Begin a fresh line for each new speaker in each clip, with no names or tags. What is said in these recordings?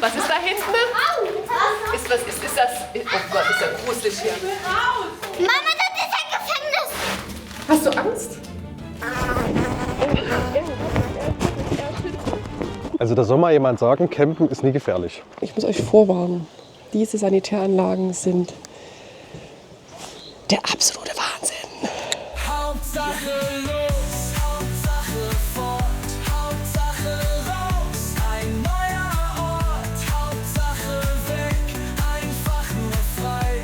Was ist da hinten? Was ist das? Oh Gott, ist ja gruselig hier.
Mama, das ist ein Gefängnis.
Hast du Angst?
Also da soll mal jemand sagen, Campen ist nie gefährlich.
Ich muss euch vorwarnen, diese Sanitäranlagen sind der absolute Wahnsinn.
Hauptsache los, Hauptsache fort, Hauptsache raus, ein neuer Ort, Hauptsache weg, einfach nur frei.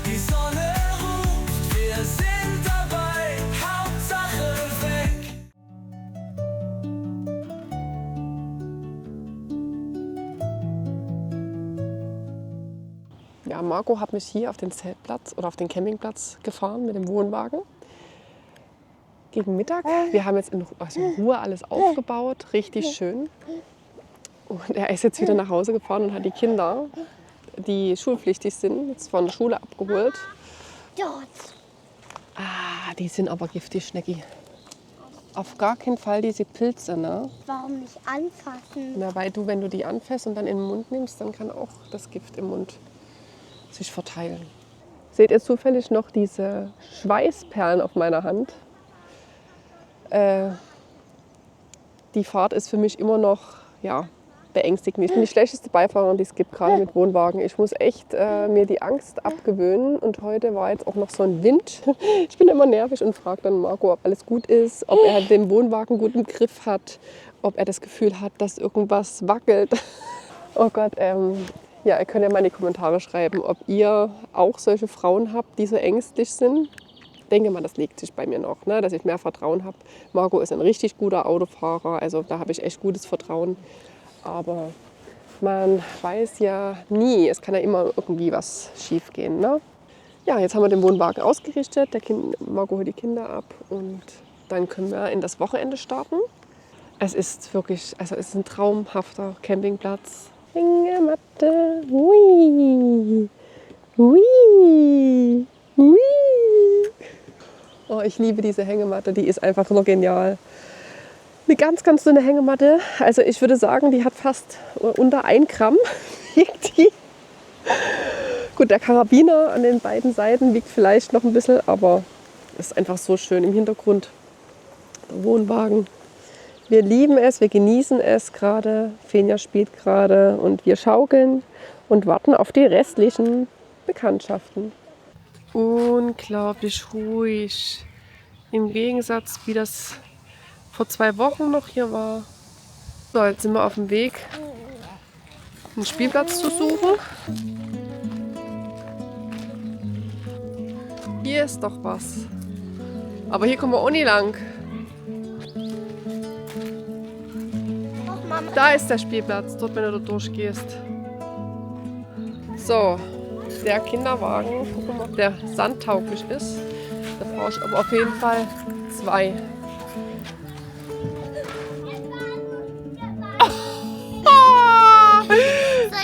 Die Sonne ruft, wir sind dabei, Hauptsache weg.
Ja, Marco hat mich hier auf den Zeltplatz oder auf den Campingplatz gefahren mit dem Wohnwagen. Gegen Mittag. Wir haben jetzt in Ruhe alles aufgebaut, richtig schön. Und er ist jetzt wieder nach Hause gefahren und hat die Kinder, die schulpflichtig sind, jetzt von der Schule abgeholt.
Dort.
Ah, die sind aber giftig, Schnecki. Auf gar keinen Fall diese Pilze, ne?
Warum nicht anfassen?
Na, weil du, wenn du die anfasst und dann in den Mund nimmst, dann kann auch das Gift im Mund sich verteilen. Seht ihr zufällig noch diese Schweißperlen auf meiner Hand? Die Fahrt ist für mich immer noch beängstigend. Ich bin die schlechteste Beifahrerin, die es gibt, gerade mit Wohnwagen. Ich muss echt mir die Angst abgewöhnen. Und heute war jetzt auch noch so ein Wind. Ich bin immer nervig und frage dann Marco, ob alles gut ist, ob er den Wohnwagen gut im Griff hat, ob er das Gefühl hat, dass irgendwas wackelt. Oh Gott, ja, ihr könnt ja mal in die Kommentare schreiben, ob ihr auch solche Frauen habt, die so ängstlich sind. Ich denke mal, das legt sich bei mir noch, ne, dass ich mehr Vertrauen habe. Marco ist ein richtig guter Autofahrer, also da habe ich echt gutes Vertrauen. Aber man weiß ja nie, es kann ja immer irgendwie was schief gehen. Ne? Ja, jetzt haben wir den Wohnwagen ausgerichtet, Marco holt die Kinder ab und dann können wir in das Wochenende starten. Es ist wirklich, also es ist ein traumhafter Campingplatz. Hängematte, hui, hui, hui. Oh, ich liebe diese Hängematte, die ist einfach nur genial. Eine ganz, ganz dünne Hängematte. Also ich würde sagen, die hat fast unter 1 Gramm wiegt die. Gut, der Karabiner an den beiden Seiten wiegt vielleicht noch ein bisschen, aber ist einfach so schön im Hintergrund. Der Wohnwagen. Wir lieben es, wir genießen es gerade. Fenja spielt gerade und wir schaukeln und warten auf die restlichen Bekanntschaften. Unglaublich ruhig. Im Gegensatz, wie das vor 2 Wochen noch hier war. So, jetzt sind wir auf dem Weg, einen Spielplatz zu suchen. Hier ist doch was. Aber hier kommen wir auch nie lang. Da ist der Spielplatz, dort, wenn du da durchgehst. So, der Kinderwagen, gucken wir mal, ob der sandtauglich ist. Da brauche ich aber auf jeden Fall 2.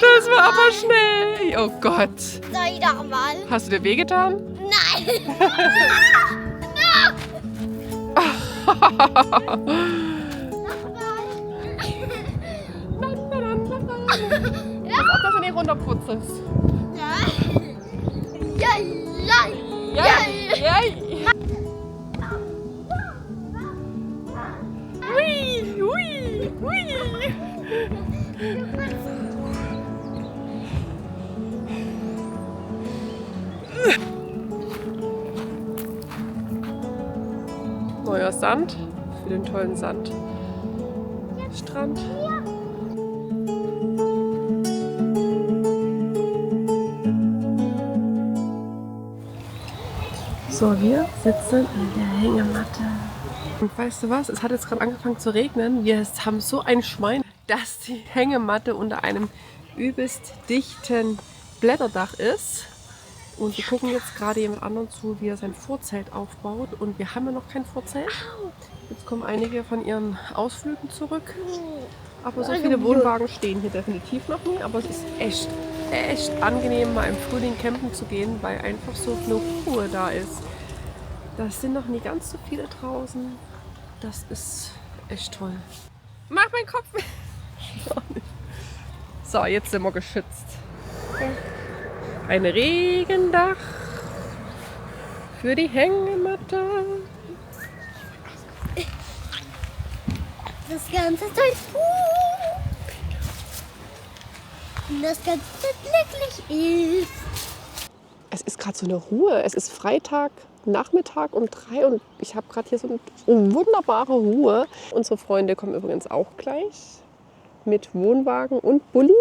Das war aber schnell. Oh Gott.
Soll ich doch mal?
Hast du dir wehgetan?
Nein.
Pass auf, dass du nicht runterputzelst.
Ja, ja, ja.
Hui, hui, hui. Neuer Sand für den tollen Sandstrand. So, wir sitzen in der Hängematte. Und weißt du was? Es hat jetzt gerade angefangen zu regnen. Wir haben so ein Schwein, dass die Hängematte unter einem übelst dichten Blätterdach ist. Und wir gucken jetzt gerade jemand anderen zu, wie er sein Vorzelt aufbaut. Und wir haben ja noch kein Vorzelt. Jetzt kommen einige von ihren Ausflügen zurück. Aber so viele Wohnwagen stehen hier definitiv noch nie. Aber es ist echt angenehm, mal im Frühling campen zu gehen, weil einfach so eine Ruhe da ist. Da sind noch nie ganz so viele draußen. Das ist echt toll. Mach meinen Kopf! So, jetzt sind wir geschützt. Ein Regendach für die Hängematte.
Das ganze Zeit. Das ganze Zeit glücklich ist.
Es ist gerade so eine Ruhe. Es ist Freitag, Nachmittag um 3 und ich habe gerade hier so eine wunderbare Ruhe. Unsere Freunde kommen übrigens auch gleich mit Wohnwagen und Bulli.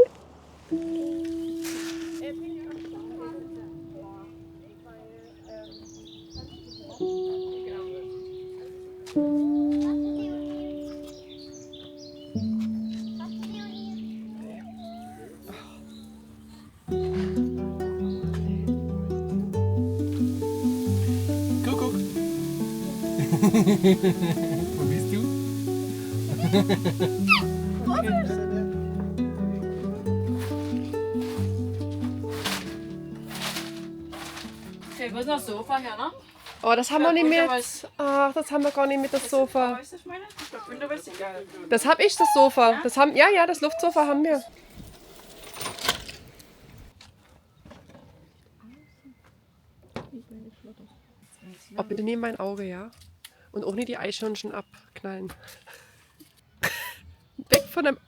Kuckuck. Wo bist du?
Okay, wo ist noch das Sofa her, ne?
Oh, das haben wir nicht mit. Ach, das haben wir gar nicht mit, das Sofa.
Weißt du, was ich meine? Ich glaube, Winter ist egal.
Das habe ich, das Sofa. Das haben, ja, das Luftsofa haben wir. Oh, bitte neben mein Auge, ja? Und auch nicht die Eichhörnchen abknallen. Weg von dem...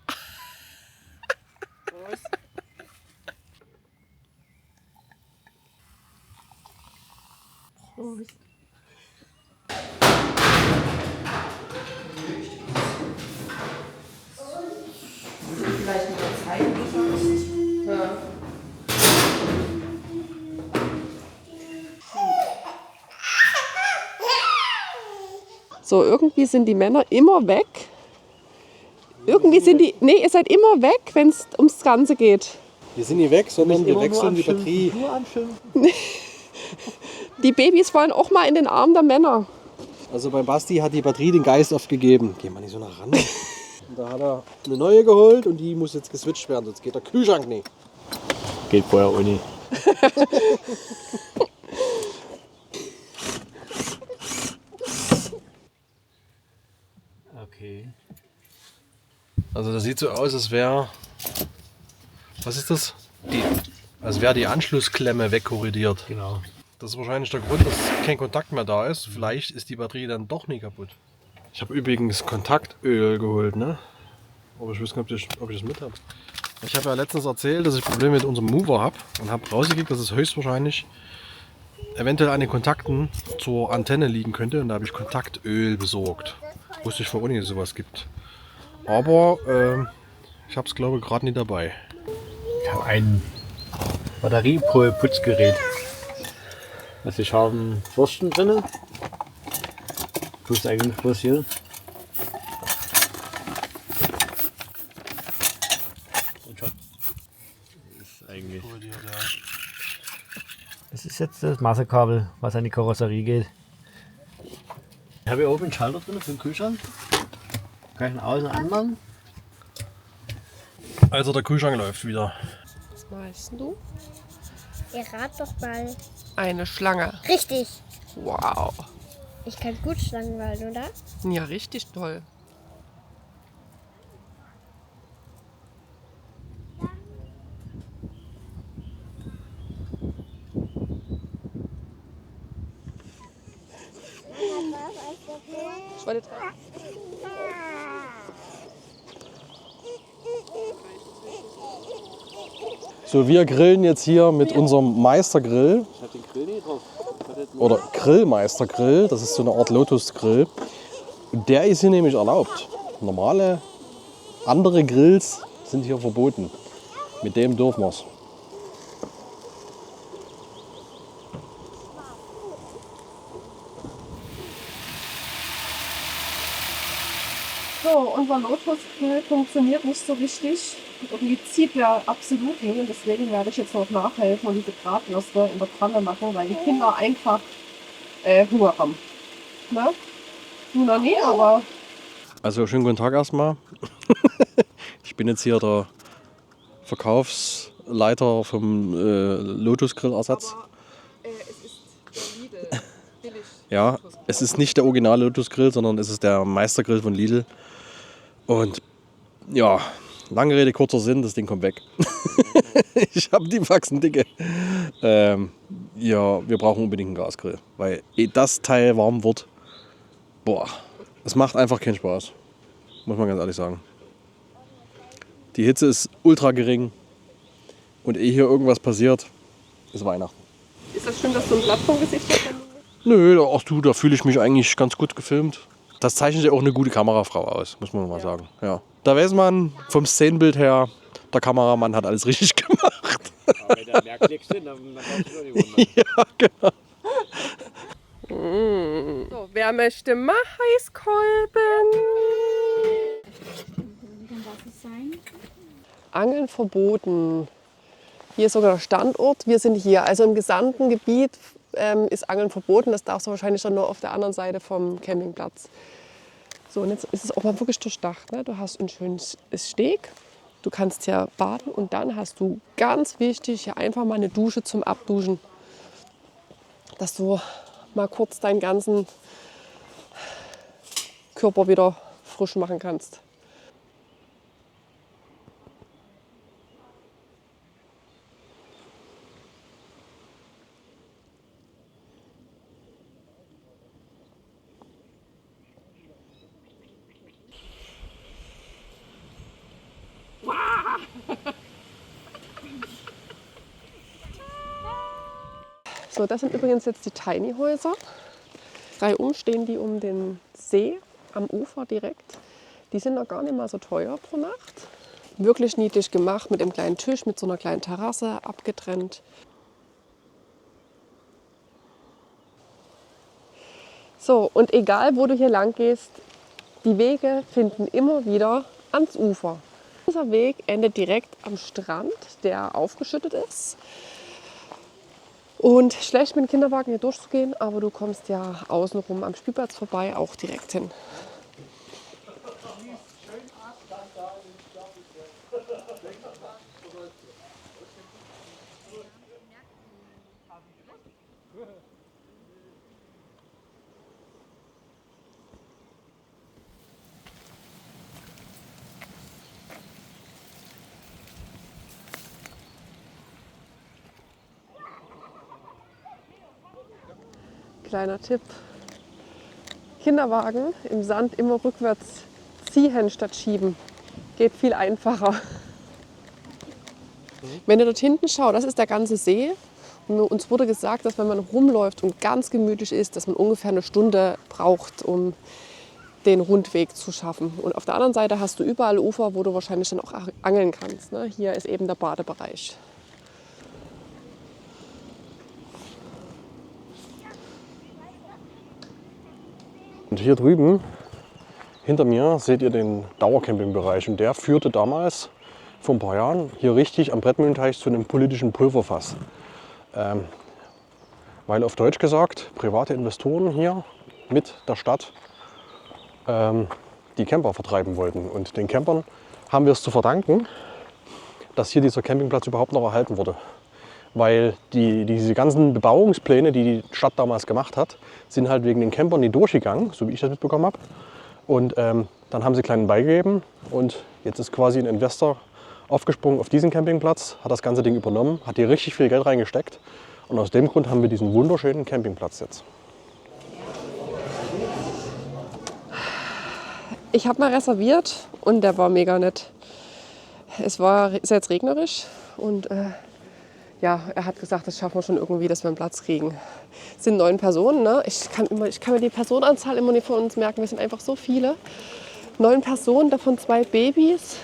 Vielleicht mit der Zeit oder so. Ja.
So, irgendwie sind die Männer immer weg. Irgendwie sind die... Nee, ihr seid immer weg, wenn es ums Ganze geht.
Wir sind nicht weg, sondern wir wechseln die Batterie.
Die Babys wollen auch mal in den Arm der Männer.
Also bei Basti hat die Batterie den Geist aufgegeben. Geh mal nicht so nah ran. Und da hat er eine neue geholt und die muss jetzt geswitcht werden, sonst geht der Kühlschrank nicht.
Geht vorher ohne. Okay.
Also das sieht so aus, als wäre... Was ist das? Als wäre die Anschlussklemme wegkorrigiert.
Genau.
Das ist wahrscheinlich der Grund, dass kein Kontakt mehr da ist. Vielleicht ist die Batterie dann doch nie kaputt. Ich habe übrigens Kontaktöl geholt, ne? Aber ich weiß nicht, ob ich das mit habe. Ich habe ja letztens erzählt, dass ich Probleme mit unserem Mover habe und habe rausgekriegt, dass es höchstwahrscheinlich eventuell an den Kontakten zur Antenne liegen könnte. Und da habe ich Kontaktöl besorgt. Wusste ich vorher nicht, dass es sowas gibt. Aber ich habe es, glaube ich, gerade nicht dabei.
Ich habe ein Batteriepol-Putzgerät. Also ich habe einen Borsten drin. Plus eigentlich bloß hier. Und schon. Das ist eigentlich. Das ist jetzt das Maserkabel, was an die Karosserie geht. Ich habe hier oben einen Schalter drin für den Kühlschrank. Kann ich ihn außen anmachen?
Also der Kühlschrank läuft wieder.
Was meinst du?
Ihr rat doch mal.
Eine Schlange.
Richtig.
Wow.
Ich kann gut Schlangenwald, oder?
Ja, richtig toll.
So, wir grillen jetzt hier mit unserem Meistergrill.
Ich habe den Grill nicht drauf.
Oder Grillmeistergrill. Das ist so eine Art Lotus-Grill. Und der ist hier nämlich erlaubt. Normale, andere Grills sind hier verboten. Mit dem dürfen wir es.
So, unser Lotus-Grill funktioniert nicht so richtig. Irgendwie zieht der absolut nicht. Und deswegen werde ich jetzt noch nachhelfen und diese Bratwürste in der Pfanne machen, weil die Kinder einfach Hunger haben. Ne? Du noch nie, aber...
Also schönen guten Tag erstmal. Ich bin jetzt hier der Verkaufsleiter vom Lotus-Grill-Ersatz.
Es ist der Lidl. Billig.
Ja, es ist nicht der Original Lotus Grill, sondern es ist der Meistergrill von Lidl. Und ja, Lange Rede, kurzer Sinn, das Ding kommt weg. Ich habe die Faxen dicke. Ja, wir brauchen unbedingt einen Gasgrill, weil ehe das Teil warm wird, boah, es macht einfach keinen Spaß. Muss man ganz ehrlich sagen. Die Hitze ist ultra gering und ehe hier irgendwas passiert, ist Weihnachten.
Ist das schlimm, dass du ein Blatt vom Gesicht hast?
Nö, ach du, da fühle ich mich eigentlich ganz gut gefilmt. Das zeichnet ja auch eine gute Kamerafrau aus, muss man mal sagen. Ja. Da weiß man vom Szenenbild her, der Kameramann hat alles richtig gemacht.
Aber wenn da mehr Klicks sind, dann kannst du nicht wundern.
Ja, genau.
So, wer möchte Maiskolben? Angeln verboten. Hier ist sogar der Standort. Wir sind hier. Also im gesamten Gebiet ist Angeln verboten. Das darfst du wahrscheinlich dann nur auf der anderen Seite vom Campingplatz. So, und jetzt ist es auch mal wirklich durchdacht. Ne? Du hast ein schönes Steg. Du kannst hier baden und dann hast du, ganz wichtig, hier einfach mal eine Dusche zum Abduschen. Dass du mal kurz deinen ganzen Körper wieder frisch machen kannst. So, das sind übrigens jetzt die Tiny Häuser. Reihum stehen die um den See am Ufer direkt. Die sind noch gar nicht mal so teuer pro Nacht. Wirklich niedlich gemacht mit einem kleinen Tisch, mit so einer kleinen Terrasse abgetrennt. So, und egal wo du hier lang gehst, die Wege finden immer wieder ans Ufer. Unser Weg endet direkt am Strand, der aufgeschüttet ist. Und schlecht mit dem Kinderwagen hier durchzugehen, aber du kommst ja außenrum am Spielplatz vorbei auch direkt hin. Kleiner Tipp: Kinderwagen im Sand immer rückwärts ziehen statt schieben. Geht viel einfacher. Wenn ihr dort hinten schaut, das ist der ganze See. Und uns wurde gesagt, dass wenn man rumläuft und ganz gemütlich ist, dass man ungefähr eine Stunde braucht, um den Rundweg zu schaffen. Und auf der anderen Seite hast du überall Ufer, wo du wahrscheinlich dann auch angeln kannst. Ne? Hier ist eben der Badebereich.
Und hier drüben, hinter mir, seht ihr den Dauercampingbereich. Und der führte damals, vor ein paar Jahren, hier richtig am Brettmühlenteich zu einem politischen Pulverfass. Weil auf Deutsch gesagt, private Investoren hier mit der Stadt die Camper vertreiben wollten. Und den Campern haben wir es zu verdanken, dass hier dieser Campingplatz überhaupt noch erhalten wurde. Weil diese ganzen Bebauungspläne, die die Stadt damals gemacht hat, sind halt wegen den Campern nie durchgegangen, so wie ich das mitbekommen habe. Und dann haben sie kleinen beigegeben und jetzt ist quasi ein Investor aufgesprungen auf diesen Campingplatz, hat das ganze Ding übernommen, hat hier richtig viel Geld reingesteckt und aus dem Grund haben wir diesen wunderschönen Campingplatz jetzt.
Ich habe mal reserviert und der war mega nett. Es war sehr jetzt regnerisch und ja, er hat gesagt, das schaffen wir schon irgendwie, dass wir einen Platz kriegen. Es sind 9 Personen, ne? Ich kann mir die Personenanzahl immer nicht von uns merken, wir sind einfach so viele. 9 Personen, davon 2 Babys.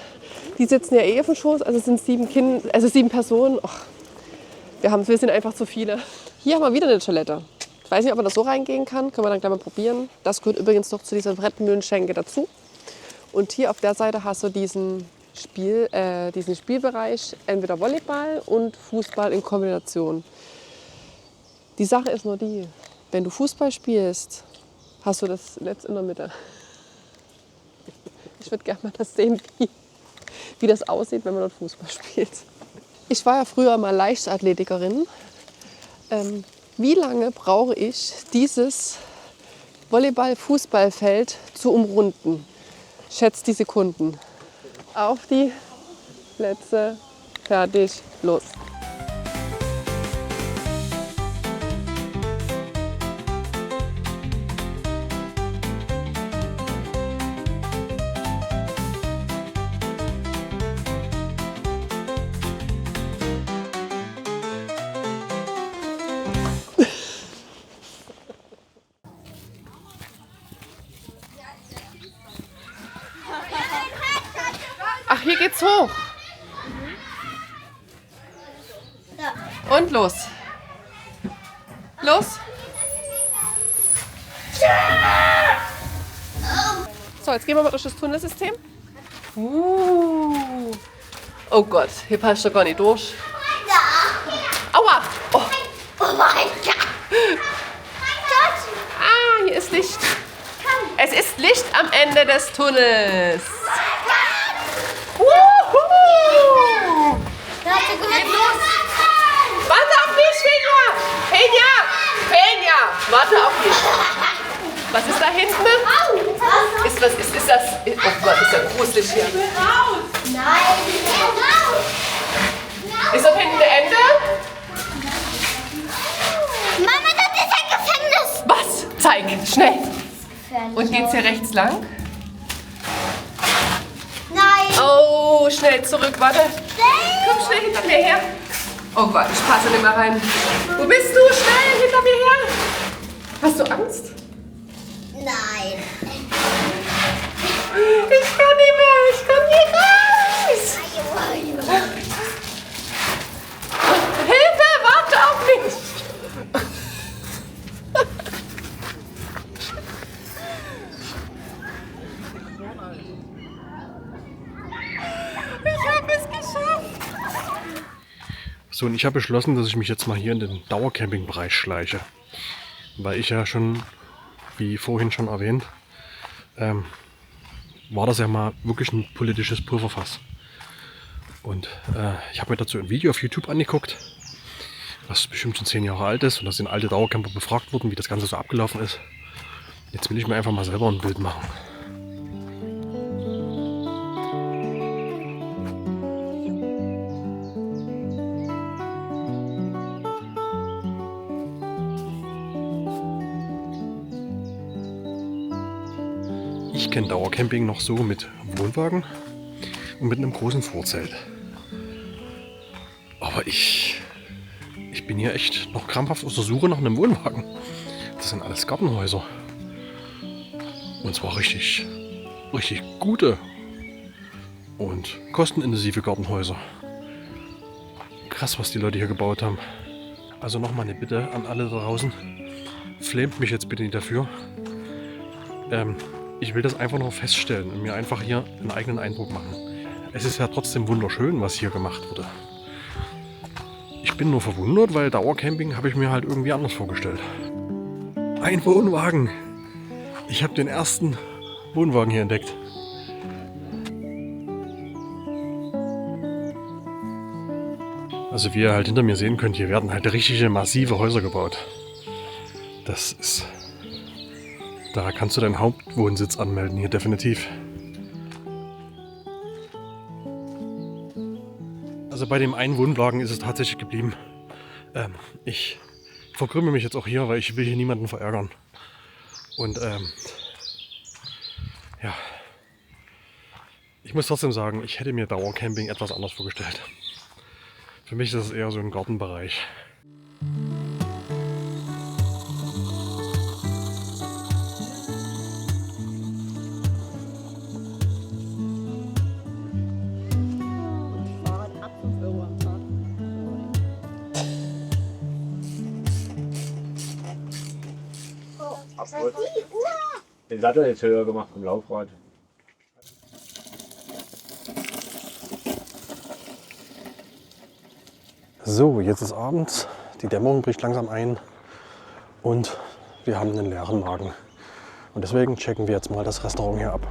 Die sitzen ja eh auf dem Schoß, also es sind 7 Personen. Och, wir sind einfach zu viele. Hier haben wir wieder eine Toilette. Ich weiß nicht, ob man da so reingehen kann, können wir dann gleich mal probieren. Das gehört übrigens noch zu dieser Brettmühlenschenke dazu. Und hier auf der Seite hast du diesen Spielbereich, entweder Volleyball und Fußball in Kombination. Die Sache ist nur die, wenn du Fußball spielst, hast du das Netz in der Mitte. Ich würde gerne mal das sehen, wie das aussieht, wenn man dort Fußball spielt. Ich war ja früher mal Leichtathletikerin. Wie lange brauche ich, dieses Volleyball-Fußballfeld zu umrunden? Schätzt die Sekunden. Auf die Plätze, fertig, los.
Ach, hier geht's hoch. Und los. Los.
So, jetzt gehen wir mal durch das Tunnelsystem.
Oh Gott, hier passt doch gar nicht durch. Aua! Oh.
Oh mein Gott!
Ah, hier ist Licht. Es ist Licht am Ende des Tunnels. Wuhu! Geht los. Warte auf mich, Fenja! Fenja! Warte auf mich. Was ist da hinten? Ist das? Oh Gott, ist ja gruselig hier. Ist da hinten ein Ende?
Mama, das ist ein Gefängnis!
Was? Zeig, schnell. Und geht's hier rechts lang?
Nein!
Oh, schnell zurück, warte. Komm schnell hinter mir her. Oh Gott, ich passe nicht mehr rein. Wo bist du? Schnell hinter mir her. Hast du Angst?
Nein!
Ich kann nicht mehr, ich kann nicht raus. Hilfe, warte auf mich. Ich habe es geschafft.
So, und ich habe beschlossen, dass ich mich jetzt mal hier in den Dauercampingbereich schleiche. Weil ich ja schon, wie vorhin schon erwähnt, war das ja mal wirklich ein politisches Pulverfass. Und ich habe mir dazu ein Video auf YouTube angeguckt, was bestimmt schon 10 Jahre alt ist. Und da sind alte Dauercamper befragt worden, wie das Ganze so abgelaufen ist. Jetzt will ich mir einfach mal selber ein Bild machen. Ich kenne Dauercamping noch so mit Wohnwagen und mit einem großen Vorzelt. Aber ich bin hier echt noch krampfhaft auf der Suche nach einem Wohnwagen. Das sind alles Gartenhäuser. Und zwar richtig gute und kostenintensive Gartenhäuser. Krass, was die Leute hier gebaut haben. Also nochmal eine Bitte an alle da draußen. Flamet mich jetzt bitte nicht dafür. Ich will das einfach nur feststellen und mir einfach hier einen eigenen Eindruck machen. Es ist ja trotzdem wunderschön, was hier gemacht wurde. Ich bin nur verwundert, weil Dauercamping habe ich mir halt irgendwie anders vorgestellt. Ein Wohnwagen! Ich habe den ersten Wohnwagen hier entdeckt. Also wie ihr halt hinter mir sehen könnt, hier werden halt richtige massive Häuser gebaut. Das ist... Da kannst du deinen Hauptwohnsitz anmelden, hier definitiv. Also bei dem einen Wohnwagen ist es tatsächlich geblieben. Ich verkrümme mich jetzt auch hier, weil ich will hier niemanden verärgern. Und ja, ich muss trotzdem sagen, ich hätte mir Dauercamping etwas anders vorgestellt. Für mich ist es eher so ein Gartenbereich.
Den Sattel jetzt höher gemacht im Laufrad.
So, jetzt ist abends, die Dämmerung bricht langsam ein und wir haben einen leeren Magen. Und deswegen checken wir jetzt mal das Restaurant hier ab.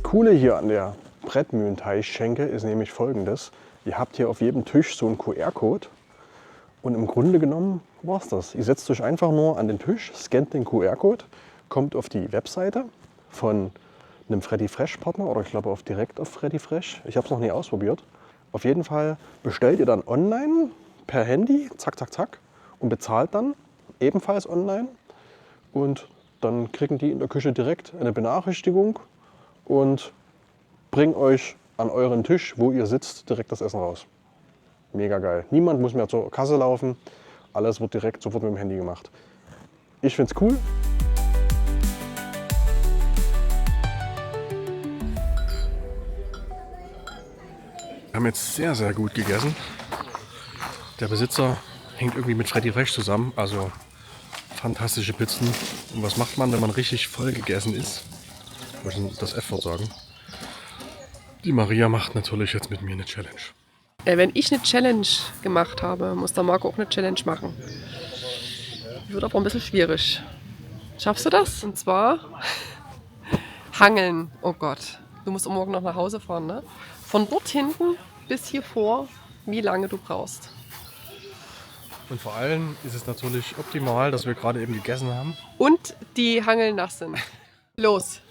Das Coole hier an der Brettmühlenteichschenke ist nämlich folgendes. Ihr habt hier auf jedem Tisch so einen QR-Code und im Grunde genommen war es das. Ihr setzt euch einfach nur an den Tisch, scannt den QR-Code, kommt auf die Webseite von einem Freddy Fresh Partner oder ich glaube direkt auf Freddy Fresh. Ich habe es noch nie ausprobiert. Auf jeden Fall bestellt ihr dann online per Handy, zack, zack, zack, und bezahlt dann ebenfalls online. Und dann kriegen die in der Küche direkt eine Benachrichtigung und bringen euch an euren Tisch, wo ihr sitzt, direkt das Essen raus. Mega geil. Niemand muss mehr zur Kasse laufen. Alles wird direkt sofort mit dem Handy gemacht. Ich finde es cool. Wir haben jetzt sehr, sehr gut gegessen. Der Besitzer hängt irgendwie mit Freddy Fresh zusammen. Also fantastische Pizzen. Und was macht man, wenn man richtig voll gegessen ist? Ich muss das F-Wort sagen. Die Maria macht natürlich jetzt mit mir eine Challenge.
Wenn ich eine Challenge gemacht habe, muss der Marco auch eine Challenge machen. Die wird aber ein bisschen schwierig. Schaffst du das? Und zwar Hangeln. Oh Gott, du musst morgen noch nach Hause fahren, ne? Von dort hinten bis hier vor, wie lange du brauchst.
Und vor allem ist es natürlich optimal, dass wir gerade eben gegessen haben.
Und die Hangeln nass sind. Los.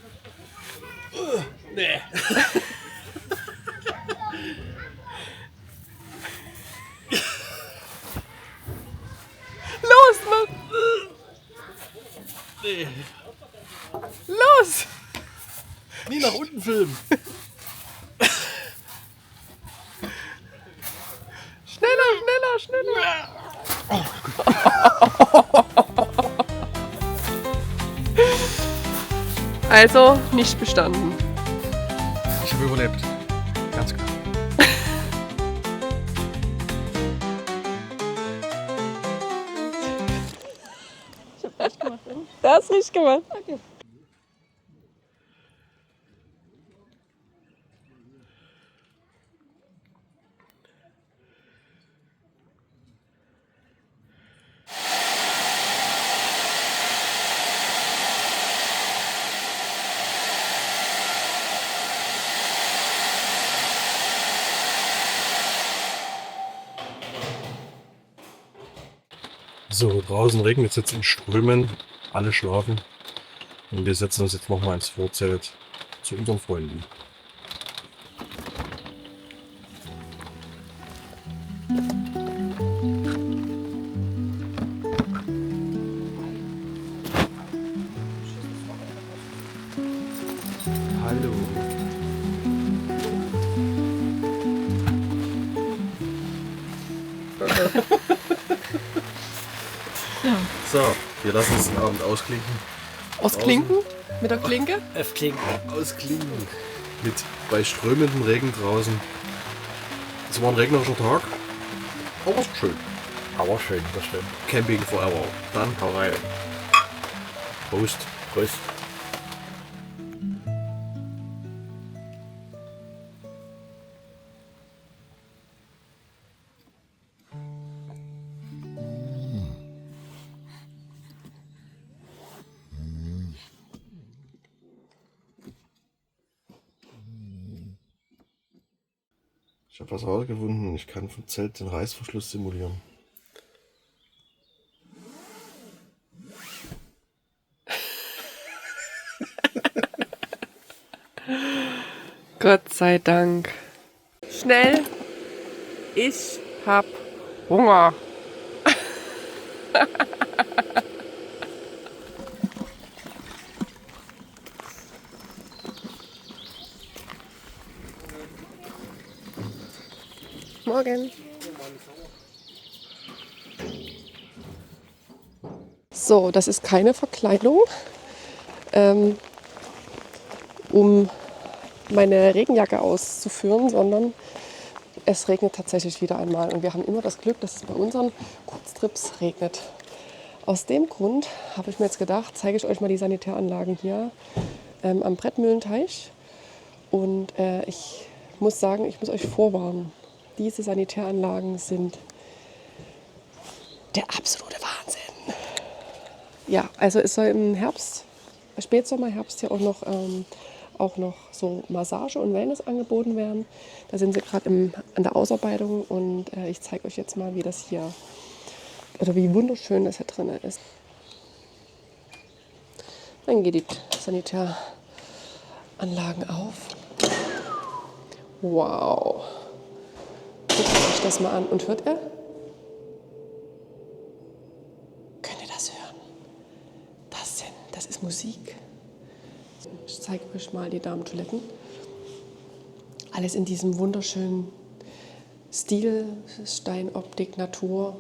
Nee.
Los, Mann.
Nee.
Los.
Nie nach unten filmen.
Schneller, schneller. Also nicht bestanden.
Ich habe überlebt. Ganz klar.
Das ist richtig gemacht. Okay.
So, draußen regnet es jetzt in Strömen. Alle schlafen. Und wir setzen uns jetzt nochmal ins Vorzelt zu unseren Freunden. Hallo. So, wir lassen uns den Abend ausklinken.
Ausklinken? Mit der Klinke?
F-Klinken.
Ausklinken. Mit bei strömendem Regen draußen. Es war ein regnerischer Tag. Aber schön.
Aber schön, das stimmt.
Camping forever. Dann hau rein. Prost.
Prost.
Ich habe was herausgefunden. Ich kann vom Zelt den Reißverschluss simulieren.
Gott sei Dank. Schnell. Ich hab Hunger. Morgen. So, das ist keine Verkleidung, um meine Regenjacke auszuführen, sondern es regnet tatsächlich wieder einmal. Und wir haben immer das Glück, dass es bei unseren Kurztrips regnet. Aus dem Grund habe ich mir jetzt gedacht, zeige ich euch mal die Sanitäranlagen hier am Brettmühlenteich. Und ich muss sagen, ich muss euch vorwarnen. Diese Sanitäranlagen sind der absolute Wahnsinn. Ja, also es soll im Herbst, Spätsommer, Herbst ja auch noch auch noch so Massage und Wellness angeboten werden. Da sind sie gerade an der Ausarbeitung und ich zeige euch jetzt mal, wie das hier, oder wie wunderschön das hier drin ist. Dann geht die Sanitäranlagen auf. Wow. Guckt euch das mal an. Und hört ihr? Könnt ihr das hören? Das ist Musik. Ich zeige euch mal die Damentoiletten. Alles in diesem wunderschönen Stil, Steinoptik, Natur.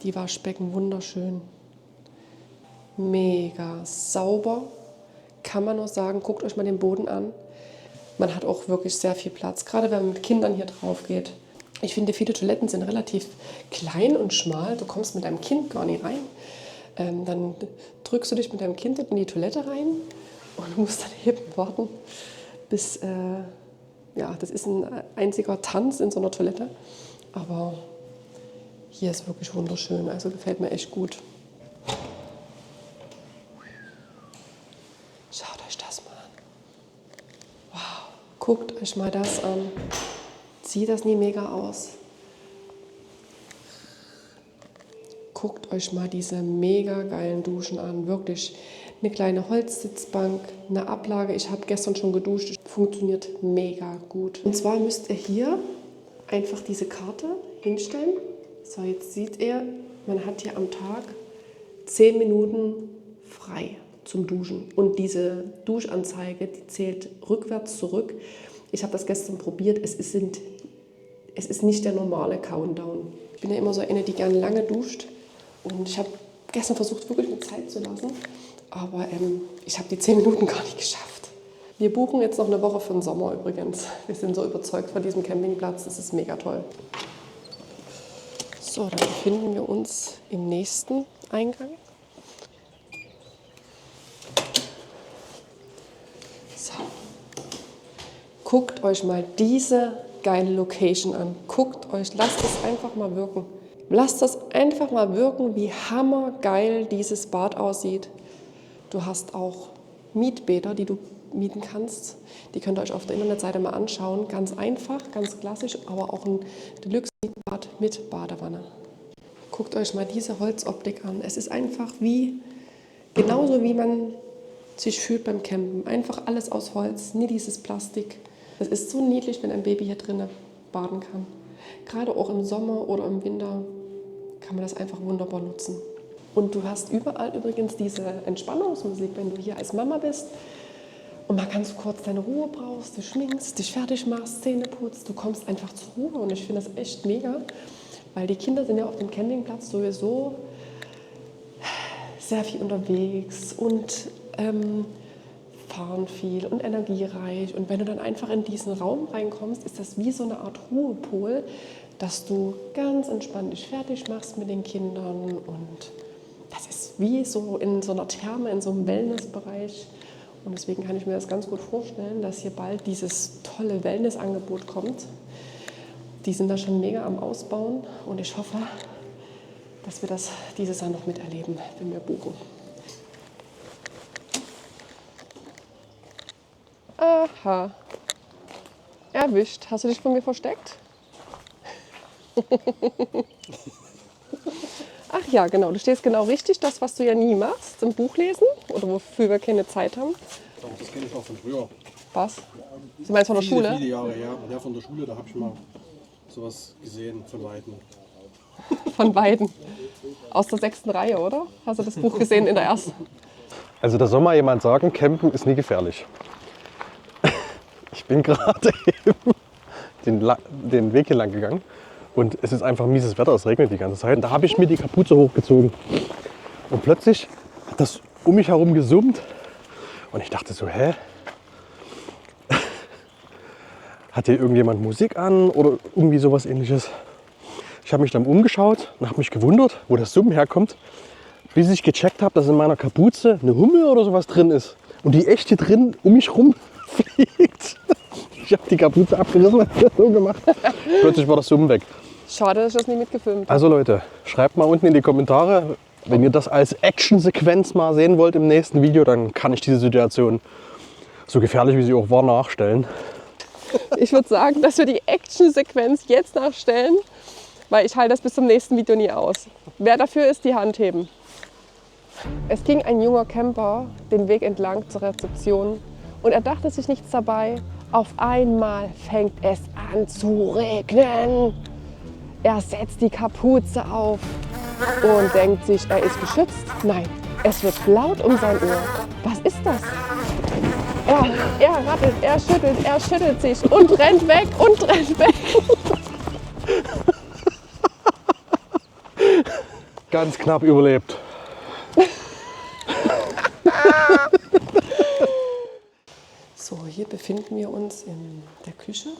Die Waschbecken wunderschön. Mega sauber. Kann man nur sagen, guckt euch mal den Boden an. Man hat auch wirklich sehr viel Platz, gerade wenn man mit Kindern hier drauf geht. Ich finde, viele Toiletten sind relativ klein und schmal. Du kommst mit deinem Kind gar nicht rein. Dann drückst du dich mit deinem Kind in die Toilette rein und musst dann eben warten, bis, ja, das ist ein einziger Tanz in so einer Toilette. Aber hier ist wirklich wunderschön, also gefällt mir echt gut. Schaut euch das mal an. Wow, guckt euch mal das an. Sieht das nie mega aus? Guckt euch mal diese mega geilen Duschen an. Wirklich eine kleine Holzsitzbank, eine Ablage. Ich habe gestern schon geduscht. Funktioniert mega gut. Und zwar müsst ihr hier einfach diese Karte hinstellen. So, jetzt seht ihr, man hat hier am Tag 10 Minuten frei zum Duschen. Und diese Duschanzeige, die zählt rückwärts zurück. Ich habe das gestern probiert. Es ist nicht der normale Countdown. Ich bin ja immer so eine, die gerne lange duscht. Und ich habe gestern versucht, wirklich eine Zeit zu lassen. Aber ich habe die 10 Minuten gar nicht geschafft. Wir buchen jetzt noch eine Woche für den Sommer übrigens. Wir sind so überzeugt von diesem Campingplatz. Das ist mega toll. So, dann befinden wir uns im nächsten Eingang. So. Guckt euch mal diese geile Location an. Guckt euch, lasst es einfach mal wirken. Lasst das einfach mal wirken, wie hammergeil dieses Bad aussieht. Du hast auch Mietbäder, die du mieten kannst. Die könnt ihr euch auf der Internetseite mal anschauen. Ganz einfach, ganz klassisch, aber auch ein Deluxe-Bad mit Badewanne. Guckt euch mal diese Holzoptik an. Es ist einfach genauso wie man sich fühlt beim Campen. Einfach alles aus Holz, nie dieses Plastik. Es ist so niedlich, wenn ein Baby hier drinnen baden kann. Gerade auch im Sommer oder im Winter kann man das einfach wunderbar nutzen. Und du hast überall übrigens diese Entspannungsmusik, wenn du hier als Mama bist und mal ganz kurz deine Ruhe brauchst, du schminkst, dich fertig machst, Zähne putzt, du kommst einfach zur Ruhe. Und ich finde das echt mega, weil die Kinder sind ja auf dem Campingplatz sowieso sehr viel unterwegs und fahren viel und energiereich. Und wenn du dann einfach in diesen Raum reinkommst, ist das wie so eine Art Ruhepol, dass du ganz entspannt dich fertig machst mit den Kindern. Und das ist wie so in so einer Therme, in so einem Wellnessbereich. Und deswegen kann ich mir das ganz gut vorstellen, dass hier bald dieses tolle Wellnessangebot kommt. Die sind da schon mega am Ausbauen. Und ich hoffe, dass wir das dieses Jahr noch miterleben, wenn wir buchen. Aha. Erwischt. Hast du dich von mir versteckt? Ach ja, genau. Du stehst genau richtig. Das, was du ja nie machst, im Buch lesen oder wofür wir keine Zeit haben.
Das kenne ich auch von früher.
Was? Du meinst von der Schule?
Viele Jahre her. Ja, von der Schule, da habe ich mal sowas gesehen von Weitem.
Von beiden. Aus der 6. Reihe, oder? Hast du das Buch gesehen in der ersten?
Also da soll mal jemand sagen, Campen ist nie gefährlich. Ich bin gerade eben den Weg hier lang gegangen und es ist einfach mieses Wetter, es regnet die ganze Zeit. Und da habe ich mir die Kapuze hochgezogen und plötzlich hat das um mich herum gesummt und ich dachte so, hä? Hat hier irgendjemand Musik an oder irgendwie sowas Ähnliches? Ich habe mich dann umgeschaut und habe mich gewundert, wo das Summen herkommt, bis ich gecheckt habe, dass in meiner Kapuze eine Hummel oder sowas drin ist und die echt hier drin um mich rum fliegt. Ich habe die Kapuze abgerissen und so gemacht. Plötzlich war das Summen weg.
Schade, dass ich das nicht mitgefilmt habe.
Also Leute, schreibt mal unten in die Kommentare, wenn ihr das als Actionsequenz mal sehen wollt im nächsten Video, dann kann ich diese Situation so gefährlich wie sie auch war, nachstellen.
Ich würde sagen, dass wir die Action-Sequenz jetzt nachstellen, weil ich halte das bis zum nächsten Video nie aus. Wer dafür ist, die Hand heben. Es ging ein junger Camper den Weg entlang zur Rezeption und er dachte sich nichts dabei. Auf einmal fängt es an zu regnen. Er setzt die Kapuze auf und denkt sich, er ist geschützt. Nein, es wird laut um sein Ohr. Was ist das? Er rattelt, er schüttelt sich und rennt weg und rennt weg.
Ganz knapp überlebt.
So, hier befinden wir uns in der Küche.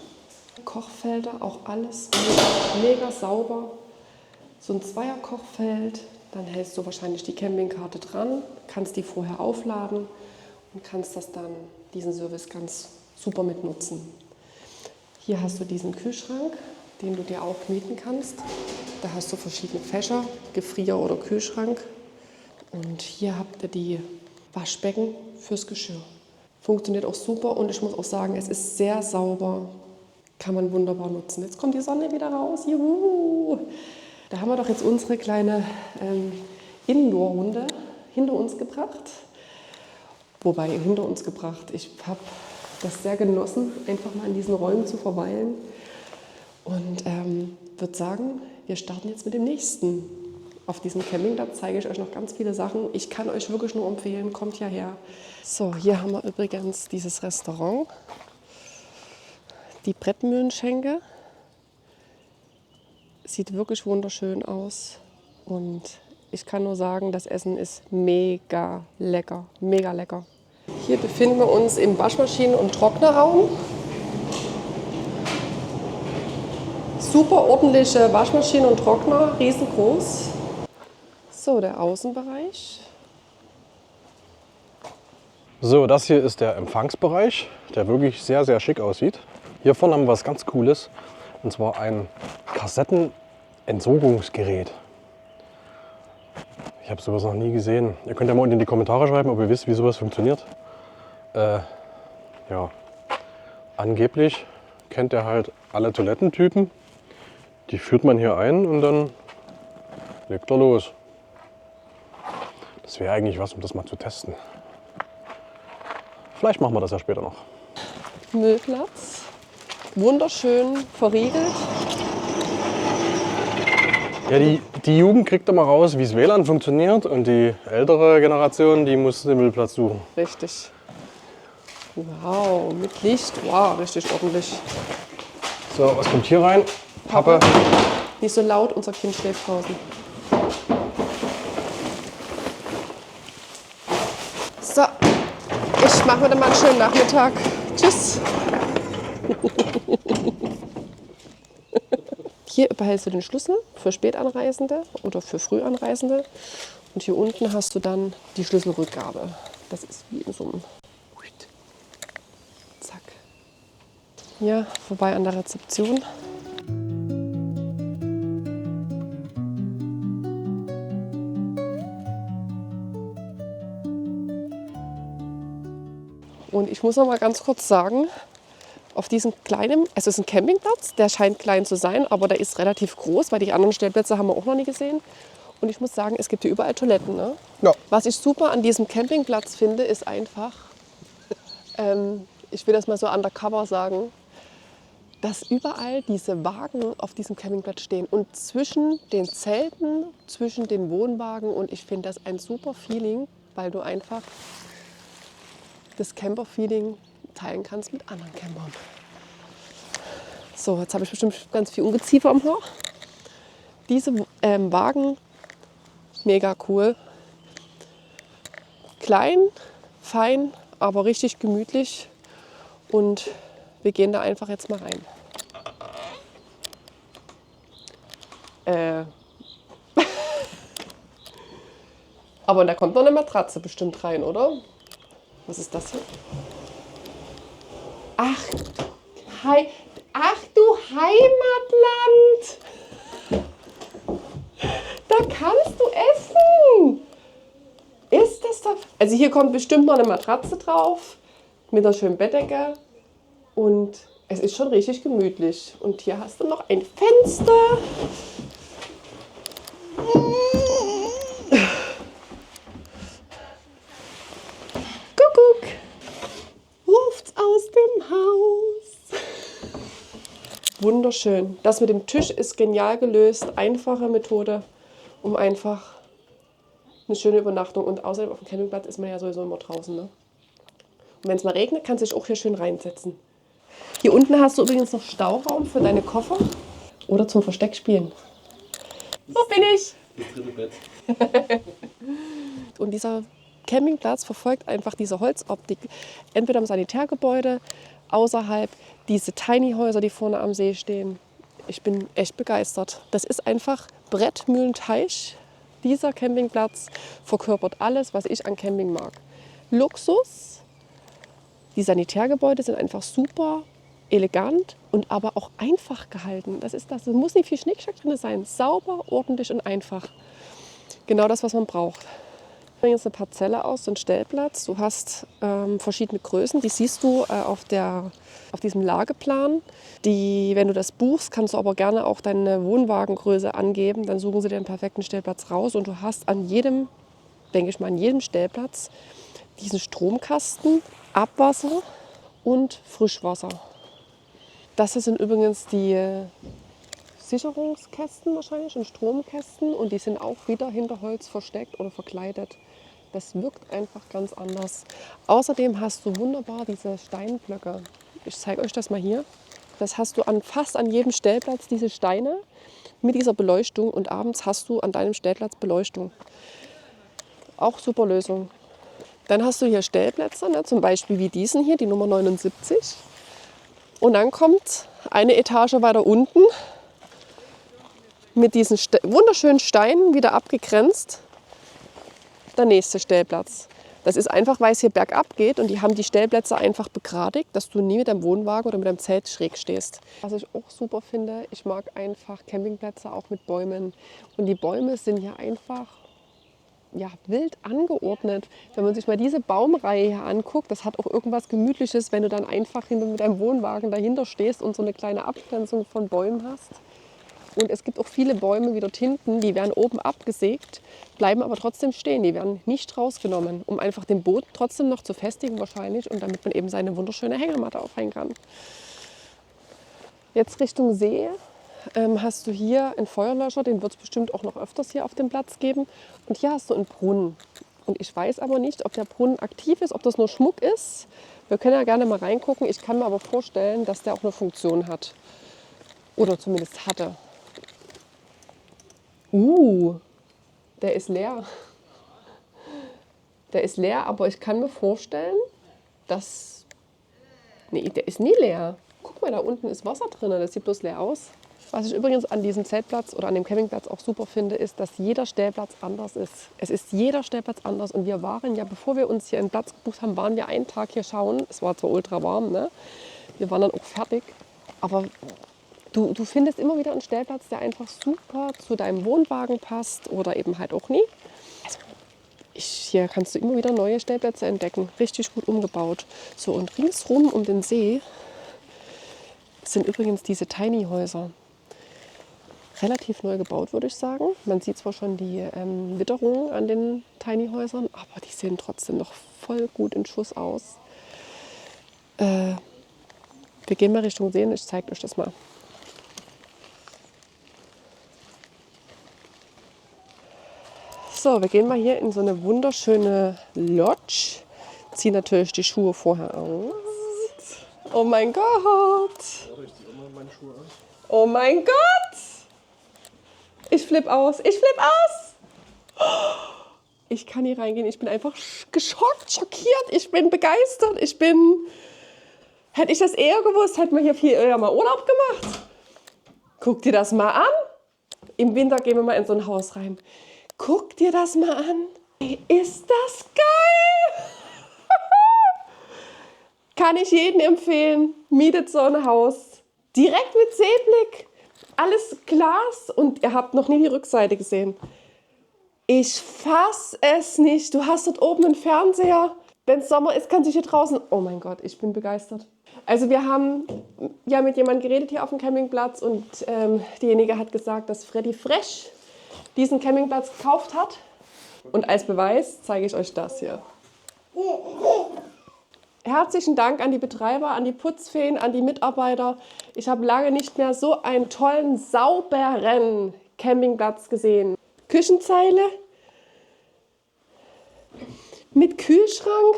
Kochfelder, auch alles mega sauber. So ein Zweierkochfeld, dann hältst du wahrscheinlich die Campingkarte dran, kannst die vorher aufladen und kannst diesen Service ganz super mitnutzen. Hier hast du diesen Kühlschrank, den du dir auch mieten kannst. Da hast du verschiedene Fächer, Gefrier oder Kühlschrank. Und hier habt ihr die Waschbecken fürs Geschirr. Funktioniert auch super und ich muss auch sagen, es ist sehr sauber. Kann man wunderbar nutzen. Jetzt kommt die Sonne wieder raus. Juhu! Da haben wir doch jetzt unsere kleine Indoor-Runde hinter uns gebracht. Wobei, hinter uns gebracht. Ich habe das sehr genossen, einfach mal in diesen Räumen zu verweilen. Und würde sagen, wir starten jetzt mit dem nächsten. Auf diesem Campingplatz zeige ich euch noch ganz viele Sachen. Ich kann euch wirklich nur empfehlen, kommt hierher. So, hier haben wir übrigens dieses Restaurant. Die Brettmühlenschenke. Sieht wirklich wunderschön aus. Und ich kann nur sagen, das Essen ist mega lecker. Mega lecker. Hier befinden wir uns im Waschmaschinen- und Trocknerraum. Super ordentliche Waschmaschine und Trockner, riesengroß. So, der Außenbereich.
So, das hier ist der Empfangsbereich, der wirklich sehr, sehr schick aussieht. Hier vorne haben wir was ganz Cooles, und zwar ein Kassettenentsorgungsgerät. Ich habe sowas noch nie gesehen. Ihr könnt ja mal unten in die Kommentare schreiben, ob ihr wisst, wie sowas funktioniert. Ja, angeblich kennt er halt alle Toilettentypen. Die führt man hier ein und dann legt er los. Das wäre eigentlich was, um das mal zu testen. Vielleicht machen wir das ja später noch.
Müllplatz. Wunderschön verriegelt.
Ja, die Jugend kriegt immer raus, wie das WLAN funktioniert, und die ältere Generation, die muss den Müllplatz suchen.
Richtig. Wow, mit Licht. Wow, richtig ordentlich.
So, was kommt hier rein? Pappe.
Nicht so laut, unser Kind schläft draußen. So, ich mache mir dann mal einen schönen Nachmittag. Tschüss. Hier behältst du den Schlüssel für Spätanreisende oder für Frühanreisende. Und hier unten hast du dann die Schlüsselrückgabe. Das ist wie in so einem... Zack. Ja, vorbei an der Rezeption. Und ich muss noch mal ganz kurz sagen, auf diesem kleinen, es ist ein Campingplatz, der scheint klein zu sein, aber der ist relativ groß, weil die anderen Stellplätze haben wir auch noch nie gesehen. Und ich muss sagen, es gibt hier überall Toiletten. Ne?
Ja.
Was ich super an diesem Campingplatz finde, ist einfach, ich will das mal so undercover sagen, dass überall diese Wagen auf diesem Campingplatz stehen und zwischen den Zelten, zwischen den Wohnwagen, und ich finde das ein super Feeling, weil du einfach das Camper-Feeling teilen kannst mit anderen Campern. So, jetzt habe ich bestimmt ganz viel Ungeziefer am Haar. Diese Wagen, mega cool. Klein, fein, aber richtig gemütlich. Und wir gehen da einfach jetzt mal rein. Aber da kommt noch eine Matratze bestimmt rein, oder? Was ist das hier? Ach du Heimatland! Da kannst du essen! Ist das da? Also hier kommt bestimmt mal eine Matratze drauf. mit einer schönen Bettdecke und es ist schon richtig gemütlich. Und hier hast du noch ein Fenster. Kuckuck, ruft's aus dem Haus. Wunderschön. Das mit dem Tisch ist genial gelöst. Einfache Methode, um einfach eine schöne Übernachtung. Und außerdem auf dem Campingplatz ist man ja sowieso immer draußen. Ne? Und wenn es mal regnet, kannst du dich auch hier schön reinsetzen. Hier unten hast du übrigens noch Stauraum für deine Koffer oder zum Versteckspielen. Wo bin ich?
Das dritte Bett.
Und dieser Campingplatz verfolgt einfach diese Holzoptik. Entweder im Sanitärgebäude, außerhalb diese Tiny-Häuser, die vorne am See stehen. Ich bin echt begeistert. Das ist einfach Brett, Mühlen, Teich. Dieser Campingplatz verkörpert alles, was ich an Camping mag. Luxus. Die Sanitärgebäude sind einfach super elegant und aber auch einfach gehalten. Das ist das. Es muss nicht viel Schnickschnack drin sein. Sauber, ordentlich und einfach. Genau das, was man braucht. Übrigens eine Parzelle aus, so ein Stellplatz. Du hast verschiedene Größen, die siehst du auf diesem Lageplan. Wenn du das buchst, kannst du aber gerne auch deine Wohnwagengröße angeben. Dann suchen sie dir einen perfekten Stellplatz raus und du hast an jedem, denke ich mal, an jedem Stellplatz diesen Stromkasten, Abwasser und Frischwasser. Das sind übrigens die Sicherungskästen wahrscheinlich und Stromkästen und die sind auch wieder hinter Holz versteckt oder verkleidet. Das wirkt einfach ganz anders. Außerdem hast du wunderbar diese Steinblöcke. Ich zeige euch das mal hier. Das hast du fast an jedem Stellplatz, diese Steine mit dieser Beleuchtung und abends hast du an deinem Stellplatz Beleuchtung. Auch super Lösung. Dann hast du hier Stellplätze, ne, zum Beispiel wie diesen hier, die Nummer 79. Und dann kommt eine Etage weiter unten mit diesen wunderschönen Steinen wieder abgegrenzt der nächste Stellplatz. Das ist einfach, weil es hier bergab geht und die haben die Stellplätze einfach begradigt, dass du nie mit deinem Wohnwagen oder mit deinem Zelt schräg stehst. Was ich auch super finde, ich mag einfach Campingplätze auch mit Bäumen. Und die Bäume sind hier einfach wild angeordnet. Wenn man sich mal diese Baumreihe hier anguckt, das hat auch irgendwas Gemütliches, wenn du dann einfach mit deinem Wohnwagen dahinter stehst und so eine kleine Abgrenzung von Bäumen hast. Und es gibt auch viele Bäume wie dort hinten, die werden oben abgesägt, bleiben aber trotzdem stehen. Die werden nicht rausgenommen, um einfach den Boden trotzdem noch zu festigen wahrscheinlich und damit man eben seine wunderschöne Hängematte aufhängen kann. Jetzt Richtung See hast du hier einen Feuerlöscher, den wird es bestimmt auch noch öfters hier auf dem Platz geben. Und hier hast du einen Brunnen. Und ich weiß aber nicht, ob der Brunnen aktiv ist, ob das nur Schmuck ist. Wir können ja gerne mal reingucken. Ich kann mir aber vorstellen, dass der auch eine Funktion hat. Oder zumindest hatte. Der ist leer. Der ist leer, aber ich kann mir vorstellen, dass... Nee, der ist nie leer. Guck mal, da unten ist Wasser drin, das sieht bloß leer aus. Was ich übrigens an diesem Zeltplatz oder an dem Campingplatz auch super finde, ist, dass jeder Stellplatz anders ist. Es ist jeder Stellplatz anders und wir waren ja, bevor wir uns hier einen Platz gebucht haben, waren wir einen Tag hier schauen. Es war zwar ultra warm, ne? Wir waren dann auch fertig, aber du findest immer wieder einen Stellplatz, der einfach super zu deinem Wohnwagen passt oder eben halt auch nie. Also hier kannst du immer wieder neue Stellplätze entdecken, richtig gut umgebaut. So, und ringsrum um den See sind übrigens diese Tiny-Häuser. Relativ neu gebaut, würde ich sagen. Man sieht zwar schon die Witterung an den Tiny-Häusern, aber die sehen trotzdem noch voll gut in Schuss aus. Wir gehen mal Richtung See und ich zeige euch das mal. So, wir gehen mal hier in so eine wunderschöne Lodge. Ziehen natürlich die Schuhe vorher aus. Oh mein Gott! Oh mein Gott! Ich flippe aus! Ich flippe aus! Ich kann hier reingehen. Ich bin einfach geschockt, schockiert. Ich bin begeistert. Hätte ich das eher gewusst, hätten wir hier viel eher mal Urlaub gemacht. Guck dir das mal an. Im Winter gehen wir mal in so ein Haus rein. Guck dir das mal an. Ist das geil? Kann ich jedem empfehlen. Mietet so ein Haus. Direkt mit Seeblick. Alles Glas und ihr habt noch nie die Rückseite gesehen. Ich fass es nicht. Du hast dort oben einen Fernseher. Wenn es Sommer ist, kann sich hier draußen... Oh mein Gott, ich bin begeistert. Also wir haben ja mit jemandem geredet hier auf dem Campingplatz und diejenige hat gesagt, dass Freddy Fresh diesen Campingplatz gekauft hat. Und als Beweis zeige ich euch das hier. Herzlichen Dank an die Betreiber, an die Putzfeen, an die Mitarbeiter. Ich habe lange nicht mehr so einen tollen, sauberen Campingplatz gesehen. Küchenzeile mit Kühlschrank.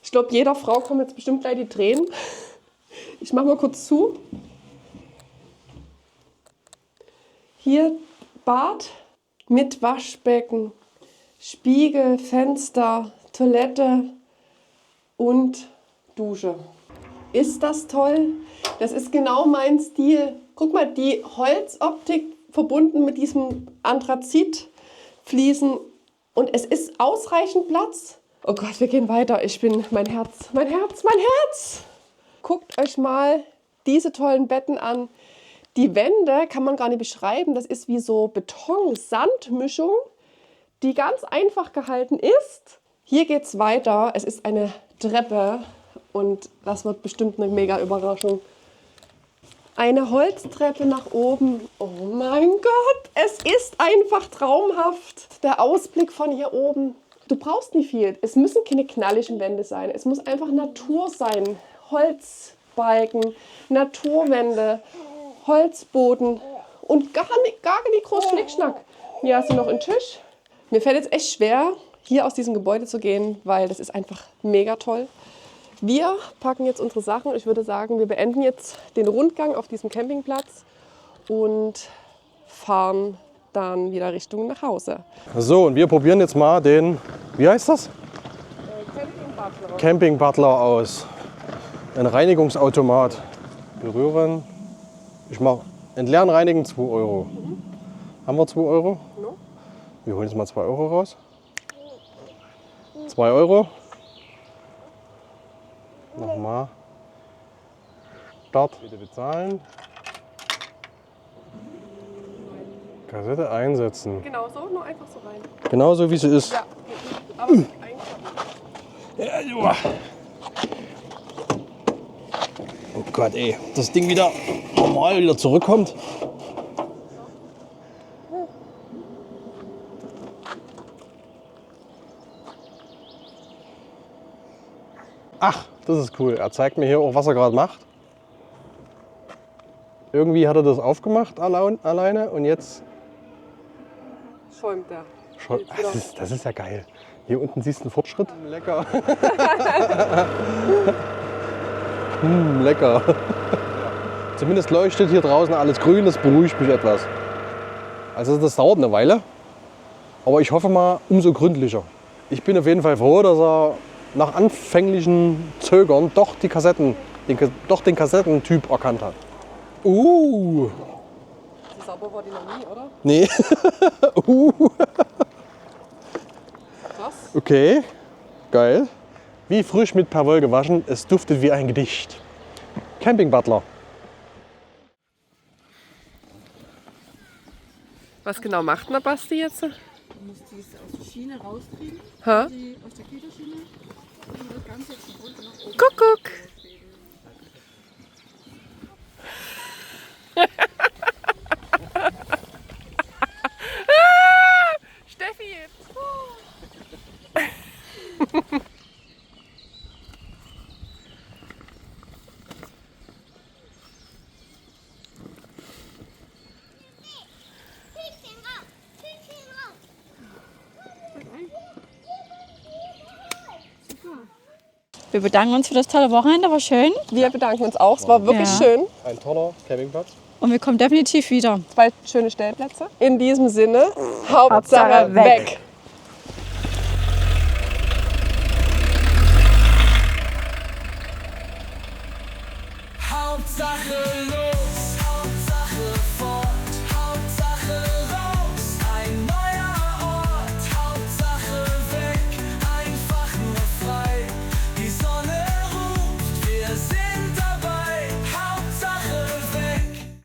Ich glaube, jeder Frau kommen jetzt bestimmt gleich die Tränen. Ich mache mal kurz zu. Hier Bad mit Waschbecken, Spiegel, Fenster, Toilette und Dusche. Ist das toll? Das ist genau mein Stil. Guck mal, die Holzoptik verbunden mit diesem Anthrazitfliesen und es ist ausreichend Platz. Oh Gott, wir gehen weiter. Ich bin, mein Herz. Guckt euch mal diese tollen Betten an. Die Wände kann man gar nicht beschreiben. Das ist wie so Beton-Sand-Mischung, die ganz einfach gehalten ist. Hier geht es weiter. Es ist eine Treppe und das wird bestimmt eine mega Überraschung. Eine Holztreppe nach oben. Oh mein Gott, es ist einfach traumhaft. Der Ausblick von hier oben. Du brauchst nicht viel. Es müssen keine knalligen Wände sein. Es muss einfach Natur sein. Holzbalken, Naturwände, Holzboden und gar nicht groß Schnickschnack. Hier hast du noch einen Tisch. Mir fällt jetzt echt schwer, hier aus diesem Gebäude zu gehen, weil das ist einfach mega toll. Wir packen jetzt unsere Sachen. Ich würde sagen, wir beenden jetzt den Rundgang auf diesem Campingplatz und fahren dann wieder Richtung nach Hause.
So, und wir probieren jetzt mal den, wie heißt das? Camping Butler aus. Ein Reinigungsautomat. Berühren. Ich mache entleeren, reinigen 2 Euro. Haben wir 2 Euro?
No.
Wir holen jetzt mal 2 Euro raus. 2 Euro. Nochmal. Start. Bitte bezahlen. Kassette einsetzen.
Genau so, nur einfach so rein.
Genauso wie sie ist.
Ja, aber eigentlich.
Oh Gott, ey. Das Ding wieder normal wieder zurückkommt. Ach, das ist cool. Er zeigt mir hier auch, was er gerade macht. Irgendwie hat er das aufgemacht alleine und jetzt...
Schäumt der.
Das ist ja geil. Hier unten siehst du einen Fortschritt. Lecker. Lecker. Zumindest leuchtet hier draußen alles grün, das beruhigt mich etwas. Also das dauert eine Weile, aber ich hoffe mal umso gründlicher. Ich bin auf jeden Fall froh, dass er nach anfänglichen Zögern doch den Kassettentyp erkannt hat.
So sauber war die noch nie, oder?
Nee.
Krass.
Okay, geil. Wie frisch mit Perwoll gewaschen, es duftet wie ein Gedicht. Camping Butler.
Was genau macht denn der Basti jetzt?
Du musst die aus der Schiene rauskriegen,
Ha?
die aus der Güterschiene und das Ganze jetzt nach unten nach oben.
Kuckuck. Steffi!
Wir bedanken uns für das tolle Wochenende, war schön
Wir bedanken uns auch, es war wirklich
Ja.
schön.
Ein toller Campingplatz.
und wir kommen definitiv wieder.
2 schöne Stellplätze. In diesem Sinne, Hauptsache
Hauptsache
weg.
weg.
Hauptsache los.